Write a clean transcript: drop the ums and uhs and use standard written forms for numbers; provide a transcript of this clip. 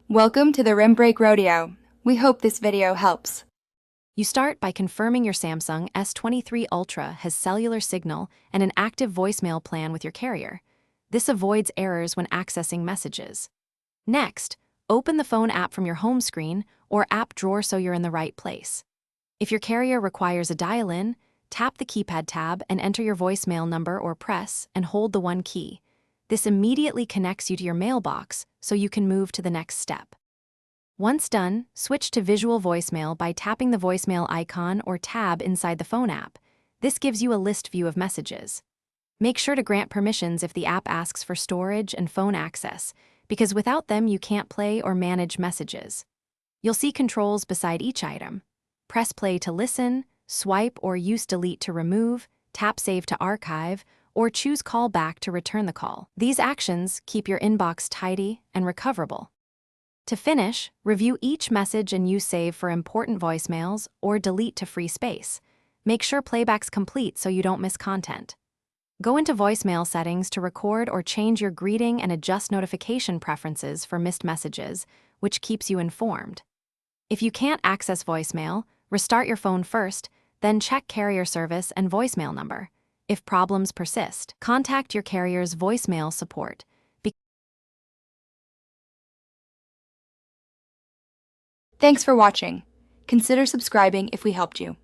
Welcome to the Rim Break Rodeo. We hope this video helps. You start by confirming your Samsung S23 Ultra has cellular signal and an active voicemail plan with your carrier. This avoids errors when accessing messages. Next, open the phone app from your home screen or app drawer so you're in the right place. If your carrier requires a dial-in, tap the keypad tab and enter your voicemail number or press and hold the one key. This immediately connects you to your mailbox so you can move to the next step. Once done, switch to visual voicemail by tapping the voicemail icon or tab inside the phone app. This gives you a list view of messages. Make sure to grant permissions if the app asks for storage and phone access, because without them you can't play or manage messages. You'll see controls beside each item. Press play to listen, swipe or use delete to remove, tap save to archive, or choose call back to return the call. These actions keep your inbox tidy and recoverable. To finish, review each message and use save for important voicemails or delete to free space. Make sure playback's complete so you don't miss content. Go into voicemail settings to record or change your greeting and adjust notification preferences for missed messages, which keeps you informed. If you can't access voicemail, restart your phone first, then check carrier service and voicemail number. If problems persist, contact your carrier's voicemail support. Thanks for watching. Consider subscribing if we helped you.